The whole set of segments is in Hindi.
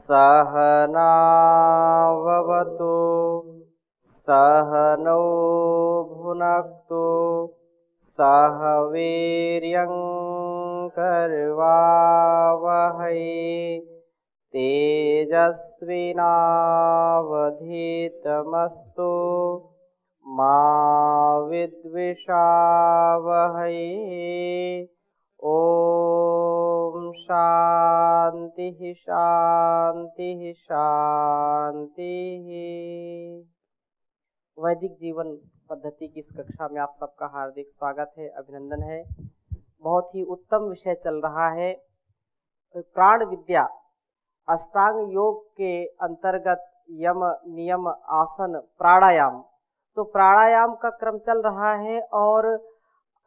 सहनाववतु सहनौ भुनक्तु सह वीर्यं करवावहै तेजस्विनावधीतमस्तु मा विद्विषावहै। ओम शांति शांति शांति। वैदिक जीवन पद्धति की इस कक्षा में आप सबका हार्दिक स्वागत है, अभिनंदन है। बहुत ही उत्तम विषय चल रहा है, प्राण विद्या। अष्टांग योग के अंतर्गत यम नियम आसन प्राणायाम, तो प्राणायाम का क्रम चल रहा है और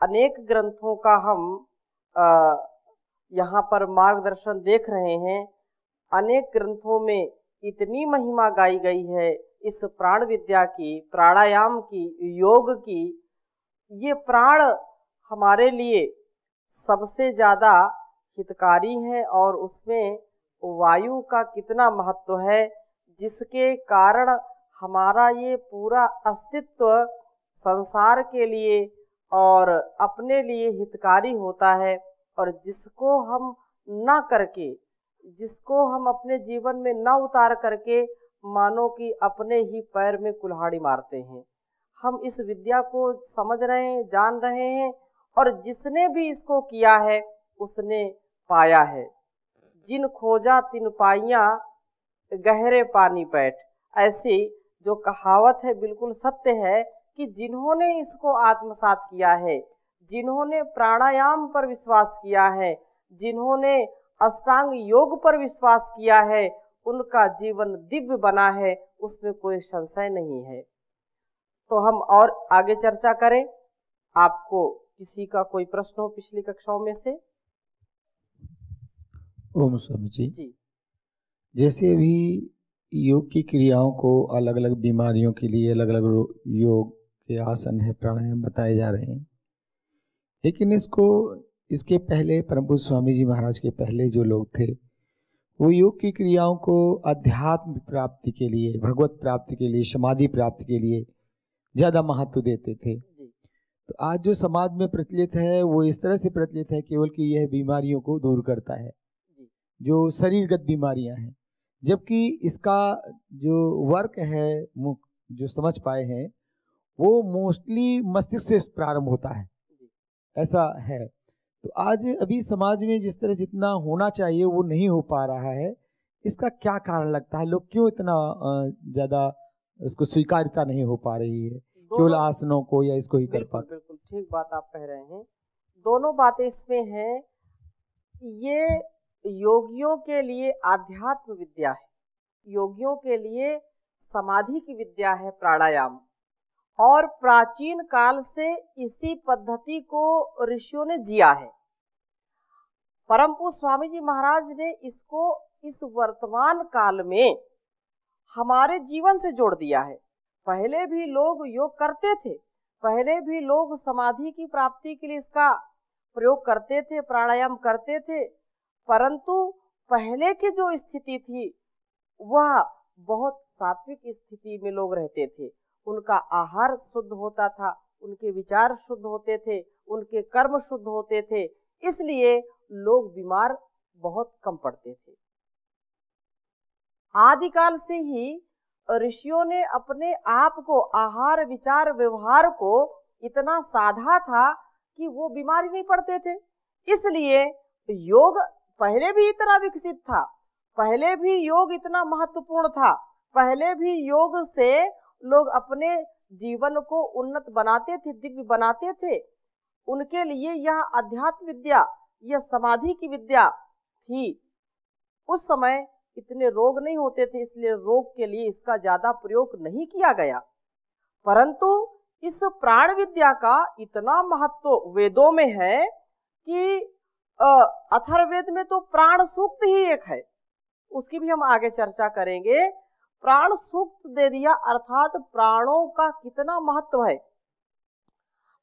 अनेक ग्रंथों का हम यहाँ पर मार्गदर्शन देख रहे हैं। अनेक ग्रंथों में इतनी महिमा गाई गई है इस प्राण विद्या की, प्राणायाम की, योग की। ये प्राण हमारे लिए सबसे ज़्यादा हितकारी है और उसमें वायु का कितना महत्व है, जिसके कारण हमारा ये पूरा अस्तित्व संसार के लिए और अपने लिए हितकारी होता है। और जिसको हम ना करके, जिसको हम अपने जीवन में ना उतार करके मानो कि अपने ही पैर में कुल्हाड़ी मारते हैं। हम इस विद्या को समझ रहे हैं, जान रहे हैं, और जिसने भी इसको किया है उसने पाया है। जिन खोजा तिन पाइयां गहरे पानी बैठ, ऐसी जो कहावत है बिल्कुल सत्य है कि जिन्होंने इसको आत्मसात किया है, जिन्होंने प्राणायाम पर विश्वास किया है, जिन्होंने अष्टांग योग पर विश्वास किया है, उनका जीवन दिव्य बना है, उसमें कोई संशय नहीं है। तो हम और आगे चर्चा करें। आपको किसी का कोई प्रश्न हो पिछली कक्षाओं में से? ओम स्वामी जी। जी, जैसे अभी योग की क्रियाओं को अलग अलग बीमारियों के लिए अलग अलग योग के आसन है, प्राणायाम बताए जा रहे हैं, लेकिन इसके पहले परम पूज्य स्वामी जी महाराज के पहले जो लोग थे वो योग की क्रियाओं को अध्यात्म प्राप्ति के लिए, भगवत प्राप्ति के लिए, समाधि प्राप्ति के लिए ज़्यादा महत्व देते थे। तो आज जो समाज में प्रचलित है वो इस तरह से प्रचलित है केवल कि यह बीमारियों को दूर करता है, जो शरीरगत बीमारियां हैं, जबकि इसका जो वर्क है, जो समझ पाए हैं, वो मोस्टली मस्तिष्क से प्रारंभ होता है, ऐसा है। तो आज अभी समाज में जिस तरह जितना होना चाहिए वो नहीं हो पा रहा है। इसका क्या कारण लगता है? लोग क्यों इतना ज़्यादा इसको स्वीकार्यता नहीं हो पा रही है, केवल आसनों को, या इसको ही कर पाते? बिल्कुल ठीक बात आप कह रहे हैं। दोनों बातें इसमें हैं। ये योगियों के लिए आध्यात्म विद्या है, योगियों के लिए समाधि की विद्या है प्राणायाम, और प्राचीन काल से इसी पद्धति को ऋषियों ने जिया है। परम पूज्य स्वामी जी महाराज ने इसको इस वर्तमान काल में हमारे जीवन से जोड़ दिया है। पहले भी लोग योग करते थे, पहले भी लोग समाधि की प्राप्ति के लिए इसका प्रयोग करते थे, प्राणायाम करते थे, परंतु पहले की जो स्थिति थी वह बहुत सात्विक स्थिति में लोग रहते थे। उनका आहार शुद्ध होता था, उनके विचार शुद्ध होते थे, उनके कर्म शुद्ध होते थे, इसलिए लोग बीमार बहुत कम पड़ते थे। आदिकाल से ही ऋषियों ने अपने आप को, आहार विचार व्यवहार को इतना साधा था कि वो बीमारी नहीं पड़ते थे। इसलिए योग पहले भी इतना विकसित था, पहले भी योग इतना महत्वपूर्ण था, पहले भी योग से लोग अपने जीवन को उन्नत बनाते थे, दिव्य बनाते थे। उनके लिए यह अध्यात्म विद्या, यह समाधि की विद्या थी। उस समय इतने रोग नहीं होते थे, इसलिए रोग के लिए इसका ज्यादा प्रयोग नहीं किया गया। परंतु इस प्राण विद्या का इतना महत्व वेदों में है कि अथर्ववेद में तो प्राण सूक्त ही एक है, उसकी भी हम आगे चर्चा करेंगे। प्राण सूक्त दे दिया, अर्थात प्राणों का कितना महत्व है,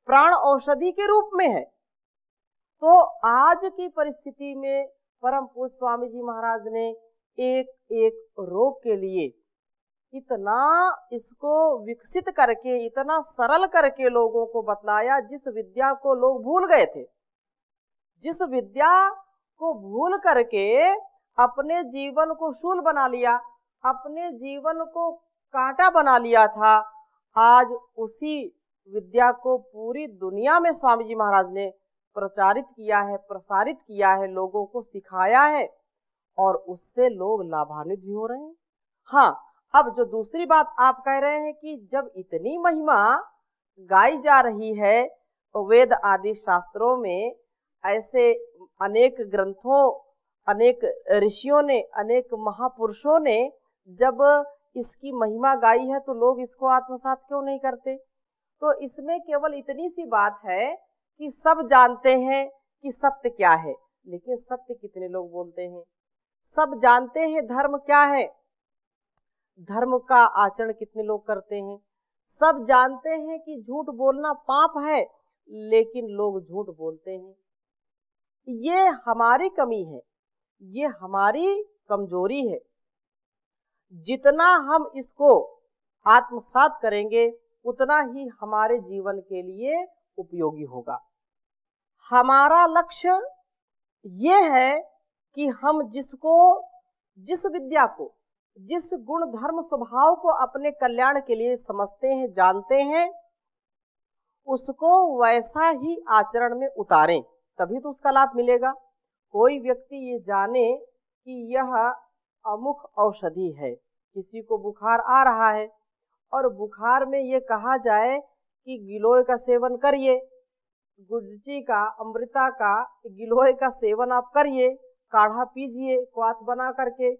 प्राण औषधि के रूप में है। तो आज की परिस्थिति में परम पूज्य स्वामी जी महाराज ने एक एक रोग के लिए इतना इसको विकसित करके, इतना सरल करके लोगों को बतलाया, जिस विद्या को लोग भूल गए थे, जिस विद्या को भूल करके अपने जीवन को शूल बना लिया, अपने जीवन को कांटा बना लिया था, आज उसी विद्या को पूरी दुनिया में स्वामी जी महाराज ने प्रचारित किया है, प्रसारित किया है, लोगों को सिखाया है और उससे लोग लाभान्वित भी हो रहे हैं। हाँ, अब जो दूसरी बात आप कह रहे हैं कि जब इतनी महिमा गाई जा रही है वेद आदि शास्त्रों में, ऐसे अनेक ग्रंथों, अनेक ऋषियों ने, अनेक महापुरुषों ने जब इसकी महिमा गाई है, तो लोग इसको आत्मसात क्यों नहीं करते? तो इसमें केवल इतनी सी बात है कि सब जानते हैं कि सत्य क्या है, लेकिन सत्य कितने लोग बोलते हैं? सब जानते हैं धर्म क्या है, धर्म का आचरण कितने लोग करते हैं? सब जानते हैं कि झूठ बोलना पाप है, लेकिन लोग झूठ बोलते हैं। ये हमारी कमी है, ये हमारी कमजोरी है। जितना हम इसको आत्मसात करेंगे, उतना ही हमारे जीवन के लिए उपयोगी होगा। हमारा लक्ष्य ये है कि हम जिस विद्या को, जिस गुण धर्म स्वभाव को अपने कल्याण के लिए समझते हैं, जानते हैं, उसको वैसा ही आचरण में उतारें, तभी तो उसका लाभ मिलेगा। कोई व्यक्ति ये जाने कि यह अमुक औषधि है, किसी को बुखार आ रहा है और बुखार में ये कहा जाए कि गिलोय का सेवन करिए, गुड़ची का, अमृता का, गिलोय का सेवन आप करिए, काढ़ा पीजिए, क्वाथ बना करके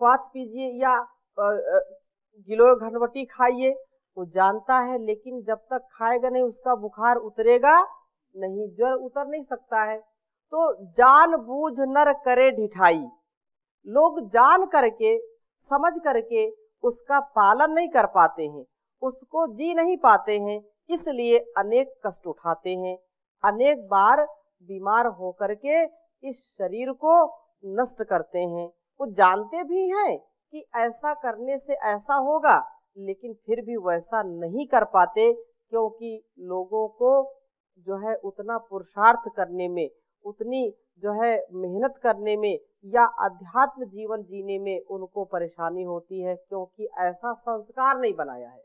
क्वाथ पीजिए या गिलोय घनवटी खाइए। वो जानता है, लेकिन जब तक खाएगा नहीं उसका बुखार उतरेगा नहीं, ज्वर उतर नहीं सकता है। तो जानबूझ नर करे ढिठाई, लोग जान करके, समझ करके उसका पालन नहीं कर पाते हैं, उसको जी नहीं पाते हैं, इसलिए अनेक कष्ट उठाते हैं, अनेक बार बीमार होकर के इस शरीर को नष्ट करते हैं। वो जानते भी हैं कि ऐसा करने से ऐसा होगा, लेकिन फिर भी वैसा नहीं कर पाते, क्योंकि लोगों को जो है उतना पुरुषार्थ करने में, उतनी जो है मेहनत करने में या अध्यात्म जीवन जीने में उनको परेशानी होती है, क्योंकि ऐसा संस्कार नहीं बनाया है।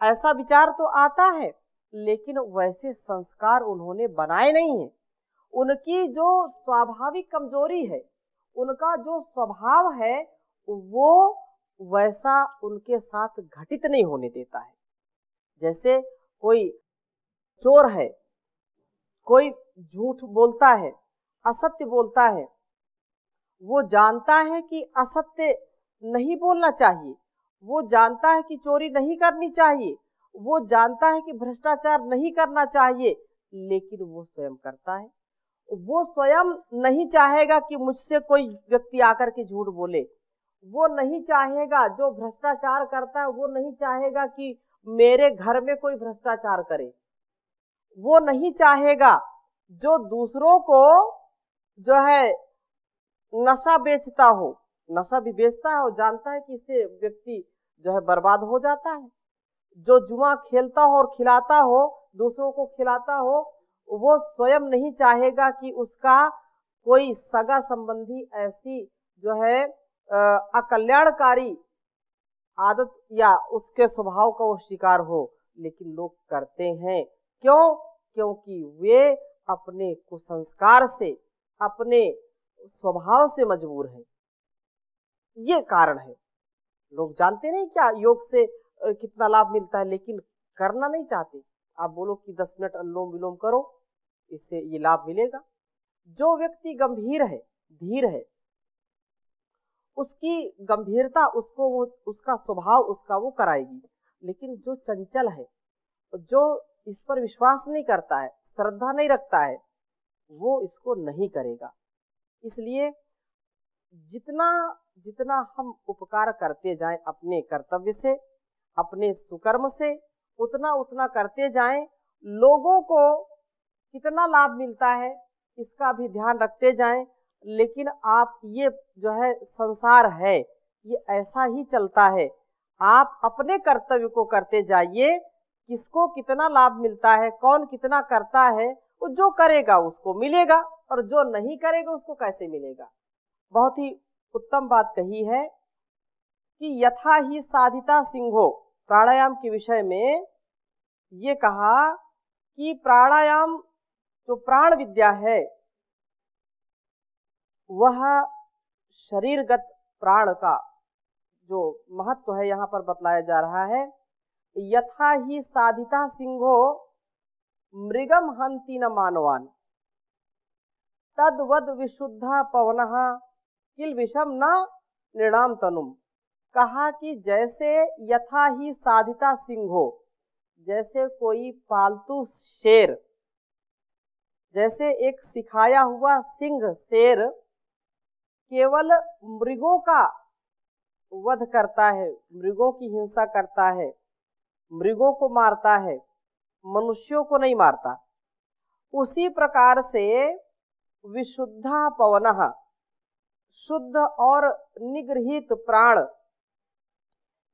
ऐसा विचार तो आता है, लेकिन वैसे संस्कार उन्होंने बनाए नहीं हैं। उनकी जो स्वाभाविक कमजोरी है, उनका जो स्वभाव है, वो वैसा उनके साथ घटित नहीं होने देता है। जैसे कोई चोर है, कोई झूठ बोलता है, असत्य बोलता है, वो जानता है कि असत्य नहीं बोलना चाहिए, वो जानता है कि चोरी नहीं करनी चाहिए, वो जानता है कि भ्रष्टाचार नहीं करना चाहिए, लेकिन वो स्वयं करता है। वो स्वयं नहीं चाहेगा कि मुझसे कोई व्यक्ति आकर के झूठ बोले, वो नहीं चाहेगा, जो भ्रष्टाचार करता है वो नहीं चाहेगा कि मेरे घर में कोई भ्रष्टाचार करे, वो नहीं चाहेगा जो दूसरों को जो है नशा बेचता हो, नशा भी बेचता है और जानता है कि इससे व्यक्ति जो है बर्बाद हो जाता है, जो जुआ खेलता हो और खिलाता हो, दूसरों को खिलाता हो, वो स्वयं नहीं चाहेगा कि उसका कोई सगा संबंधी ऐसी जो है अकल्याणकारी आदत या उसके स्वभाव का वो शिकार हो, लेकिन लोग करते हैं। क्यों? क्योंकि वे अपने कुसंस्कार से, अपने स्वभाव से मजबूर हैं। ये कारण है। लोग जानते नहीं क्या योग से कितना लाभ मिलता है, लेकिन करना नहीं चाहते। आप बोलो कि 10 मिनट अनुलोम विलोम करो, इससे ये लाभ मिलेगा। जो व्यक्ति गंभीर है, धीर है, उसकी गंभीरता उसको वो, उसका स्वभाव उसका वो कराएगी। लेकिन जो चंचल है, जो इस पर विश्वास नहीं करता है, श्रद्धा नहीं रखता है, वो इसको नहीं करेगा। इसलिए जितना जितना हम उपकार करते जाएं अपने कर्तव्य से, अपने सुकर्म से, उतना उतना करते जाएं, लोगों को कितना लाभ मिलता है इसका भी ध्यान रखते जाएं। लेकिन आप ये जो है संसार है ये ऐसा ही चलता है। आप अपने कर्तव्य को करते जाइए, किसको कितना लाभ मिलता है, कौन कितना करता है, वो जो करेगा उसको मिलेगा और जो नहीं करेगा उसको कैसे मिलेगा। बहुत ही उत्तम बात कही है कि यथा ही साधिता सिंहो, प्राणायाम के विषय में ये कहा कि प्राणायाम जो प्राण विद्या है वह शरीरगत प्राण का जो महत्व है यहाँ पर बतलाया जा रहा है। यथा ही साधिता सिंहो मृगम हंति न मानवान तद्वद विशुद्धा पवनः किल विषम न नृणाम तनुम। कहा कि जैसे यथा ही साधिता सिंहो, जैसे कोई पालतू शेर, जैसे एक सिखाया हुआ सिंह शेर केवल मृगों का वध करता है, मृगों की हिंसा करता है, मृगों को मारता है, मनुष्यों को नहीं मारता, उसी प्रकार से विशुद्धा पवनः, शुद्ध और निगृहीत प्राण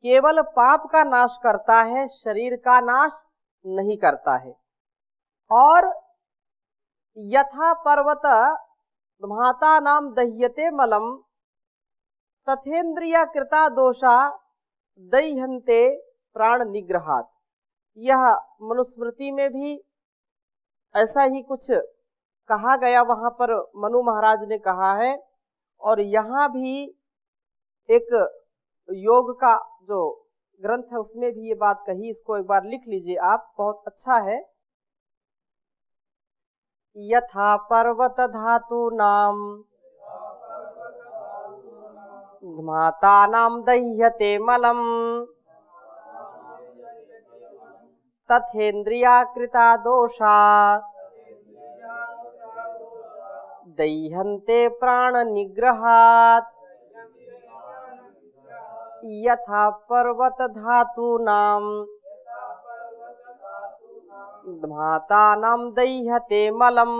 केवल पाप का नाश करता है, शरीर का नाश नहीं करता है। और यथा पर्वत माता नाम दह्यते मलम तथेन्द्रिया कृता दोषा दह्यन्ते प्राण निग्रहात्। यह मनुस्मृति में भी ऐसा ही कुछ कहा गया, वहां पर मनु महाराज ने कहा है। और यहाँ भी एक योग का जो ग्रंथ है उसमें भी ये बात कही, इसको एक बार लिख लीजिए आप, बहुत अच्छा है। यथा पर्वत धातु नाम माता नाम दह्यते मलम तथेन्द्रिया कृता दोषा दह्यन्ते प्राण निग्रहात्। यथा पर्वत धातु नाम माता नाम दह्यते मलम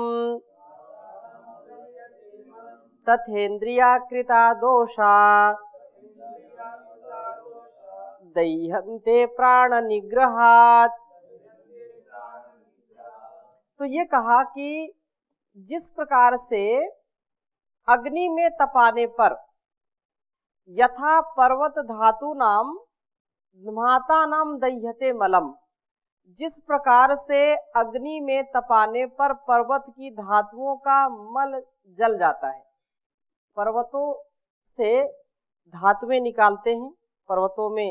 तथेन्द्रिया कृता दोषा दह्यन्ते प्राण निग्रहात्। तो ये कहा कि जिस प्रकार से अग्नि में तपाने पर यथा पर्वत धातु नाम माता नाम दह्यते मलम, जिस प्रकार से अग्नि में तपाने पर पर्वत की धातुओं का मल जल जाता है। पर्वतों से धातुएं निकालते हैं, पर्वतों में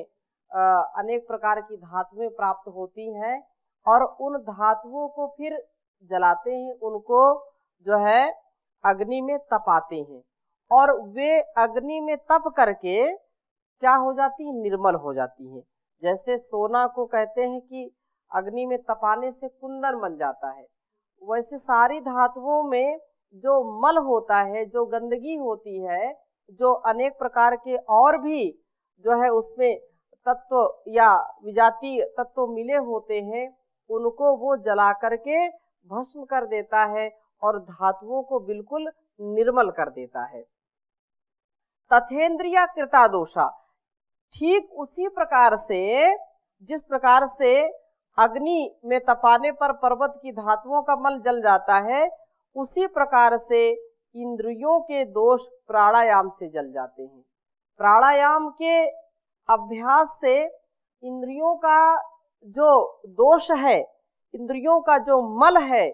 अनेक प्रकार की धातुएं प्राप्त होती हैं और उन धातुओं को फिर जलाते हैं, उनको जो है अग्नि में तपाते हैं और वे अग्नि में तप करके क्या हो जाती है, निर्मल हो जाती है। जैसे सोना को कहते हैं कि अग्नि में तपाने से कुंदन बन जाता है, वैसे सारी धातुओं में जो मल होता है, जो गंदगी होती है, जो अनेक प्रकार के और भी जो है उसमें तत्व या विजातीय तत्व मिले होते हैं, उनको वो जला करके भस्म कर देता है और धातुओं को बिल्कुल निर्मल कर देता है। तथेन्द्रिया कृता दोषा, ठीक उसी प्रकार से जिस प्रकार से अग्नि में तपाने पर पर्वत की धातुओं का मल जल जाता है, उसी प्रकार से इंद्रियों के दोष प्राणायाम से जल जाते हैं। प्राणायाम के अभ्यास से इंद्रियों का जो दोष है, इंद्रियों का जो मल है,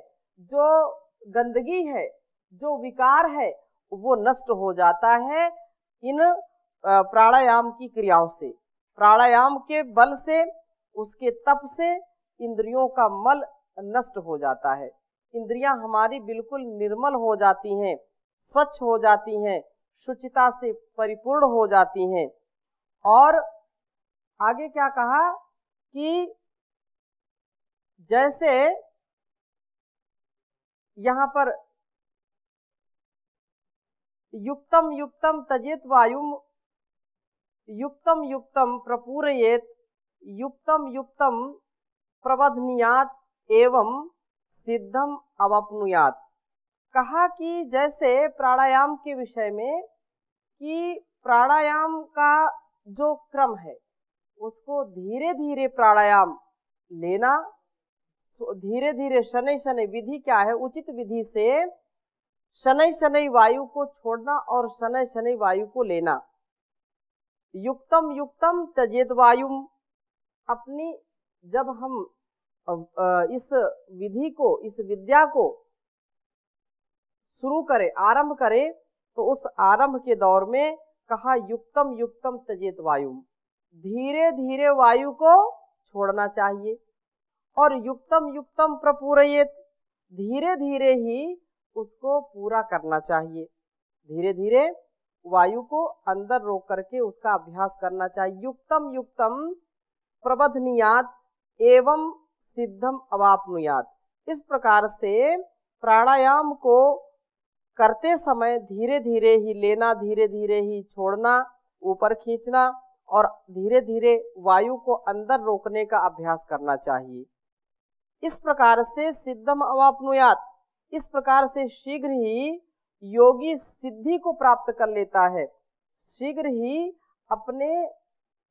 जो गंदगी है, जो विकार है, वो नष्ट हो जाता है इन प्राणायाम की क्रियाओं से। प्राणायाम के बल से, उसके तप से इंद्रियों का मल नष्ट हो जाता है, इंद्रियां हमारी बिल्कुल निर्मल हो जाती हैं, स्वच्छ हो जाती हैं, शुचिता से परिपूर्ण हो जाती हैं। और आगे क्या कहा कि जैसे यहाँ पर युक्तम युक्तम तजेत वायुम युक्तम युक्तम प्रपूरयेत युक्तम युक्तम प्रबध्नियात एवं सिद्धम अवाप्नुयात। कहा कि जैसे प्राणायाम के विषय में कि प्राणायाम का जो क्रम है उसको धीरे धीरे प्राणायाम लेना, धीरे धीरे शनै शनै, विधि क्या है, उचित विधि से शनै शनै वायु को छोड़ना और शनै शनै वायु को लेना। युक्तम युक्तम त्यजेत वायुम, अपनी जब हम इस विधि को, इस विद्या को शुरू करें, आरंभ करें, तो उस आरंभ के दौर में कहा युक्तम युक्तम त्यजेत वायुम, धीरे धीरे वायु को छोड़ना चाहिए। और युक्तम युक्तम प्रपूरयेत, धीरे धीरे ही उसको पूरा करना चाहिए। धीरे धीरे वायु को अंदर रोक करके उसका अभ्यास करना चाहिए। युक्तम युक्तम प्रबधनीयात एवं सिद्धम अवाप्नुयात, इस प्रकार से प्राणायाम को करते समय धीरे धीरे ही लेना, धीरे धीरे ही छोड़ना, ऊपर खींचना और धीरे धीरे वायु को अंदर रोकने का अभ्यास करना चाहिए। इस प्रकार से सिद्धम अवाप्नुयात, इस प्रकार से शीघ्र ही योगी सिद्धि को प्राप्त कर लेता है, शीघ्र ही अपने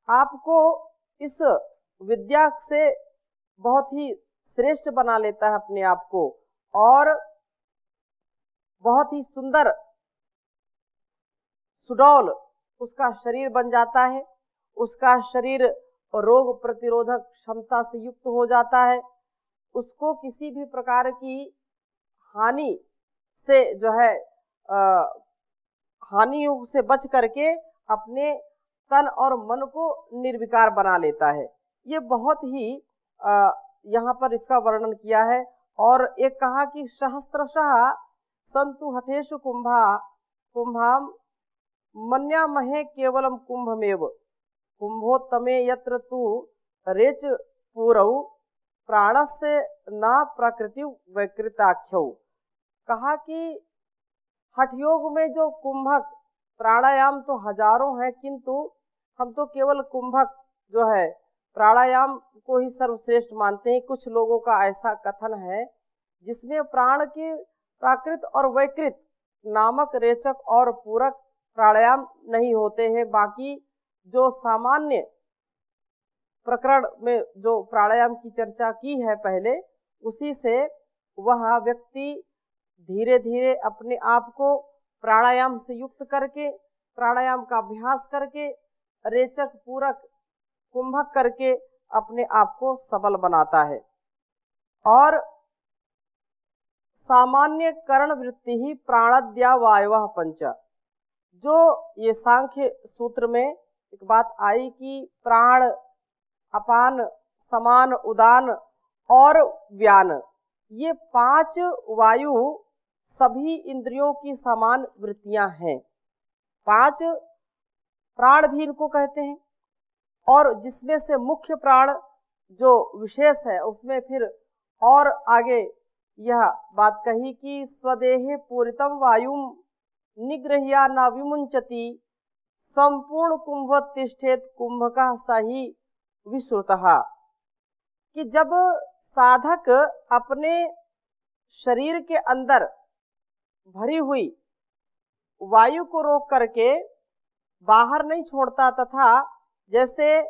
आप को इस विद्या से बहुत ही श्रेष्ठ बना लेता है अपने आप को, और बहुत ही सुंदर सुडौल उसका शरीर बन जाता है, उसका शरीर रोग प्रतिरोधक क्षमता से युक्त हो जाता है, उसको किसी भी प्रकार की हानि से जो है हानियों से बच करके अपने तन और मन को निर्विकार बना लेता है। ये बहुत ही यहाँ पर इसका वर्णन किया है। और एक कहा कि सहस्त्रशः संतु हठेषु कुंभाम मन्यामहे केवलम कुंभमेव, कुंभोत्तमे यत्र तु रेच पूरौ प्राणस्य न प्रकृति वैकृताख्यौ। कहा कि हठयोग में जो कुंभक, प्राणायाम तो हजारों हैं, किंतु हम तो केवल कुंभक जो है प्राणायाम को ही सर्वश्रेष्ठ मानते हैं। कुछ लोगों का ऐसा कथन है जिसमें प्राण के प्राकृत और वैकृत नामक रेचक और पूरक प्राणायाम नहीं होते हैं। बाकी जो सामान्य प्रकरण में जो प्राणायाम की चर्चा की है पहले, उसी से वह व्यक्ति धीरे धीरे अपने आप को प्राणायाम से युक्त करके, प्राणायाम का अभ्यास करके, रेचक पूरक कुंभक करके अपने आप को सबल बनाता है। और सामान्य करण वृत्ति ही प्राणद्या वायवः पंच, जो ये सांख्य सूत्र में एक बात आई कि प्राण, अपान, समान, उदान और व्यान, ये 5 वायु सभी इंद्रियों की समान वृत्तियां हैं। 5 प्राण भी इनको कहते हैं, और जिसमें से मुख्य प्राण जो विशेष है उसमें फिर और आगे यह बात कही कि स्वदेहे पूरितम वायुम निग्रह्या न विमुंचति संपूर्ण कुंभोत्तिष्ठेत कुंभकः सही विश्रुतः, कि जब साधक अपने शरीर के अंदर भरी हुई वायु को रोक करके बाहर नहीं छोड़ता, तथा जैसे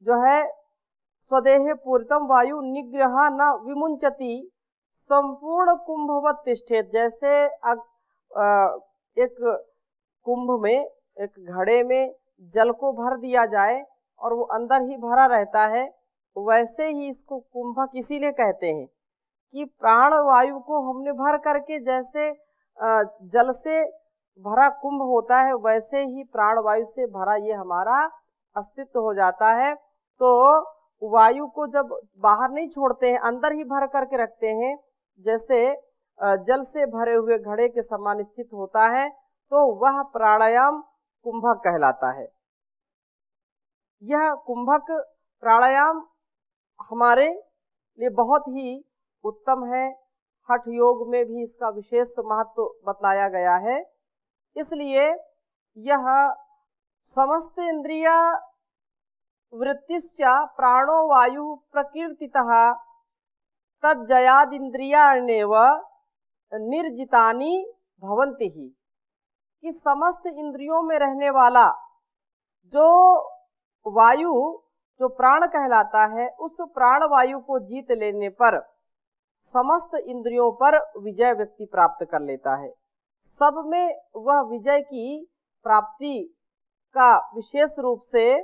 जो है स्वदेहे पूरितम वायु निग्रह न विमुंचति संपूर्ण कुंभवत तिष्ठेत, जैसे एक कुंभ में, एक घड़े में जल को भर दिया जाए और वो अंदर ही भरा रहता है, वैसे ही इसको कुंभक इसीलिए कहते हैं कि प्राण वायु को हमने भर करके, जैसे जल से भरा कुंभ होता है वैसे ही प्राण वायु से भरा ये हमारा अस्तित्व हो जाता है। तो वायु को जब बाहर नहीं छोड़ते हैं, अंदर ही भर करके रखते हैं, जैसे जल से भरे हुए घड़े के समान स्थित होता है, तो वह प्राणायाम कुंभक कहलाता है। यह कुंभक प्राणायाम हमारे लिए बहुत ही उत्तम है। हठ योग में भी इसका विशेष महत्व बतलाया गया है। इसलिए यह समस्त इंद्रिया वृत्तिश्च प्राणो वायु प्रकीर्तितः तज्जयादिन्द्रियाण्येव निर्जितानि भवन्ति ही, कि समस्त इंद्रियों में रहने वाला जो वायु, जो प्राण कहलाता है, उस प्राण वायु को जीत लेने पर समस्त इंद्रियों पर विजय व्यक्ति प्राप्त कर लेता है। सब में वह विजय की प्राप्ति का विशेष रूप से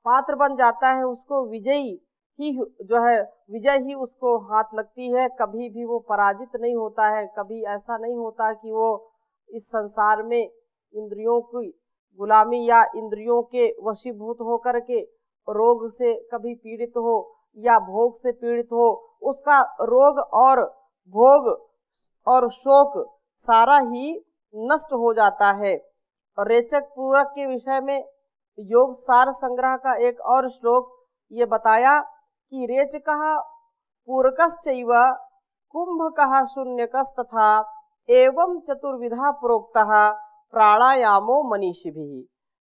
पात्र बन जाता है। उसको विजयी ही जो है, विजय ही उसको हाथ लगती है। कभी भी वो पराजित नहीं होता है। कभी ऐसा नहीं होता कि वो इस संसार में इंद्रियों की गुलामी या इंद्रियों के वशीभूत होकर के रोग से कभी पीड़ित हो या भोग से पीड़ित हो। उसका रोग और भोग और शोक सारा ही नष्ट हो जाता है। रेचक पूरक के विषय में योग सार संग्रह का एक और श्लोक ये बताया कि रेचकः पूरकश्चैव कुंभकः शून्यकस्तथा एवं चतुर्विधा प्रोक्तः प्राणायामो मनीषिभिः,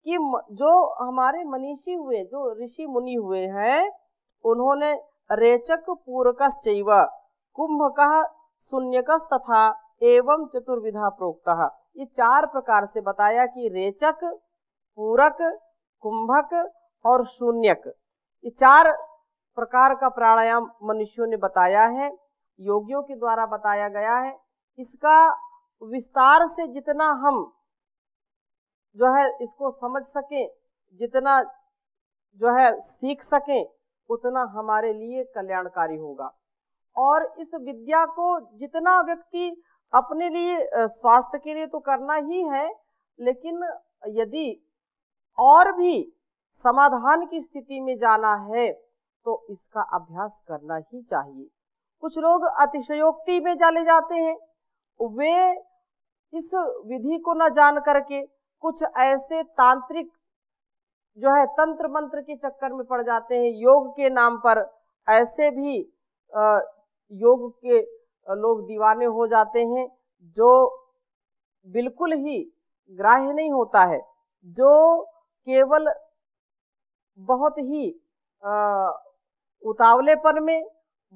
कि जो हमारे मनीषी हुए, जो ऋषि मुनि हुए हैं, उन्होंने रेचक पूरकश्चैव कुंभकः शून्यकस्तथा एवं चतुर्विधा प्रोक्तः, ये 4 प्रकार से बताया कि रेचक, पूरक, कुंभक और शून्यक, ये 4 प्रकार का प्राणायाम मनुष्यों ने बताया है, योगियों के द्वारा बताया गया है। इसका विस्तार से जितना हम जो है इसको समझ सकें, जितना जो है सीख सकें, उतना हमारे लिए कल्याणकारी होगा। और इस विद्या को जितना व्यक्ति अपने लिए स्वास्थ्य के लिए तो करना ही है, लेकिन यदि और भी समाधान की स्थिति में जाना है तो इसका अभ्यास करना ही चाहिए। कुछ लोग अतिशयोक्ति में चले जाते हैं, वे इस विधि को न जान करके कुछ ऐसे तांत्रिक जो है तंत्र मंत्र के चक्कर में पड़ जाते हैं। योग के नाम पर ऐसे भी योग के लोग दीवाने हो जाते हैं जो बिल्कुल ही ग्राह्य नहीं होता है, जो केवल बहुत ही उतावलेपन में,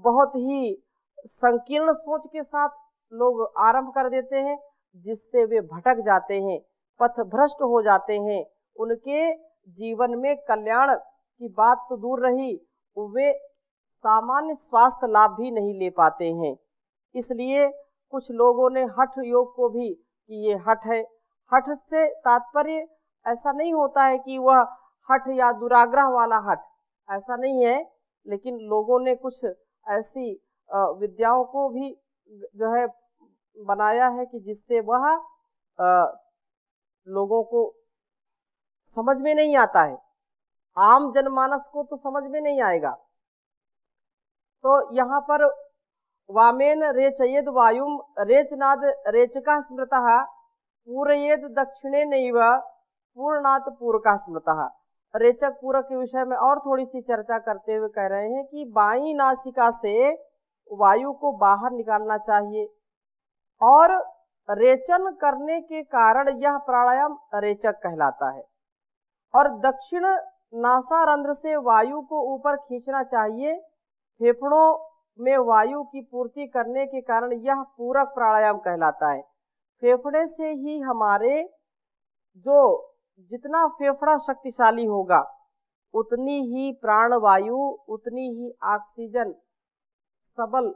बहुत ही संकीर्ण सोच के साथ लोग आरंभ कर देते हैं, जिससे वे भटक जाते हैं, पथ भ्रष्ट हो जाते हैं। उनके जीवन में कल्याण की बात तो दूर रही, वे सामान्य स्वास्थ्य लाभ भी नहीं ले पाते हैं। इसलिए कुछ लोगों ने हठ योग को भी कि ये हठ है। हठ से तात्पर्य ऐसा नहीं होता है कि वह हठ या दुराग्रह वाला हठ, ऐसा नहीं है, लेकिन लोगों ने कुछ ऐसी विद्याओं को भी जो है बनाया है कि जिससे वह लोगों को समझ में नहीं आता है, आम जनमानस को तो समझ में नहीं आएगा। तो यहाँ पर वामेन रेचयेद वायुम रेचनाद रेचका स्मृतः पूरयेद दक्षिणे नैव पूर्णात पूरका स्मृतः। रेचक पूरक के विषय में और थोड़ी सी चर्चा करते हुए कह रहे हैं कि बाईं नासिका से वायु को बाहर निकालना चाहिए और रेचन करने के कारण यह प्राणायाम रेचक कहलाता है। और दक्षिण नासारंध्र से वायु को ऊपर खींचना चाहिए। फेफड़ों में वायु की पूर्ति करने के कारण यह पूरक प्राणायाम कहलाता है। फेफड़े से ही हमारे जो जितना फेफड़ा शक्तिशाली होगा, उतनी ही प्राणवायु, उतनी ही ऑक्सीजन सबल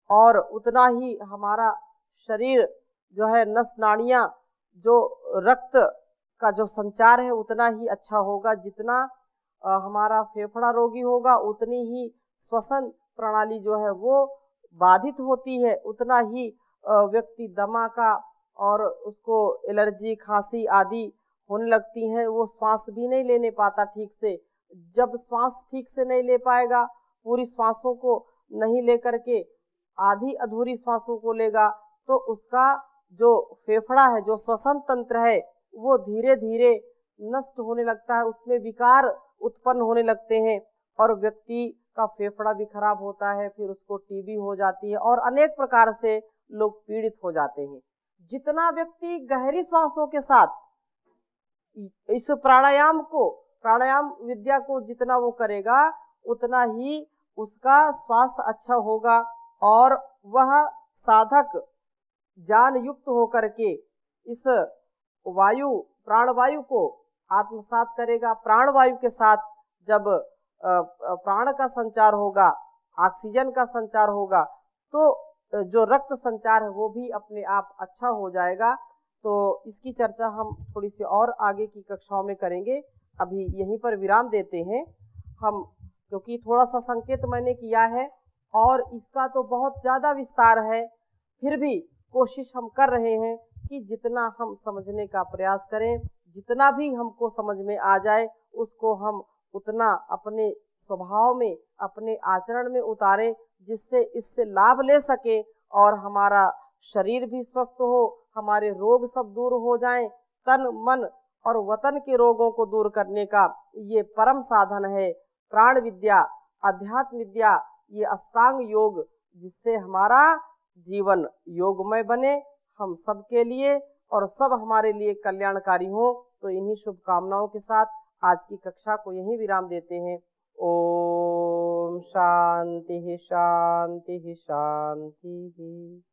और उतना ही हमारा शरीर जो है नस नाड़ियाँ, जो रक्त का जो संचार है उतना ही अच्छा होगा। जितना हमारा फेफड़ा रोगी होगा उतनी ही श्वसन प्रणाली जो है वो बाधित होती है, उतना ही व्यक्ति दमा का और उसको एलर्जी, खांसी आदि होने लगती हैं। वो श्वास भी नहीं लेने पाता ठीक से। जब श्वास ठीक से नहीं ले पाएगा, पूरी श्वासों को नहीं लेकर के आधी अधूरी श्वासों को लेगा, तो उसका जो फेफड़ा है, जो श्वसन तंत्र है, वो धीरे धीरे नष्ट होने लगता है, उसमें विकार उत्पन्न होने लगते हैं और व्यक्ति का फेफड़ा भी खराब होता है, फिर उसको टीबी हो जाती है और अनेक प्रकार से लोग पीड़ित हो जाते हैं। जितना व्यक्ति गहरी श्वासों के साथ इस प्राणायाम विद्या को जितना वो करेगा, उतना ही उसका स्वास्थ्य अच्छा होगा और वह साधक ज्ञान युक्त होकर के इस वायु प्राणवायु को आत्मसात करेगा। प्राणवायु के साथ जब प्राण का संचार होगा, ऑक्सीजन का संचार होगा, तो जो रक्त संचार है वो भी अपने आप अच्छा हो जाएगा। तो इसकी चर्चा हम थोड़ी सी और आगे की कक्षाओं में करेंगे। अभी यहीं पर विराम देते हैं हम, क्योंकि थोड़ा सा संकेत मैंने किया है और इसका तो बहुत ज़्यादा विस्तार है, फिर भी कोशिश हम कर रहे हैं कि जितना हम समझने का प्रयास करें, जितना भी हमको समझ में आ जाए उसको हम उतना अपने स्वभाव में, अपने आचरण में उतारें, जिससे इससे लाभ ले सके और हमारा शरीर भी स्वस्थ हो, हमारे रोग सब दूर हो जाएं। तन मन और वतन के रोगों को दूर करने का ये परम साधन है प्राण विद्या, अध्यात्म विद्या, ये अष्टांग योग, जिससे हमारा जीवन योगमय बने हम सबके लिए और सब हमारे लिए कल्याणकारी हो। तो इन्हीं शुभकामनाओं के साथ आज की कक्षा को यहीं विराम देते हैं। ओम शांति शांति शांति।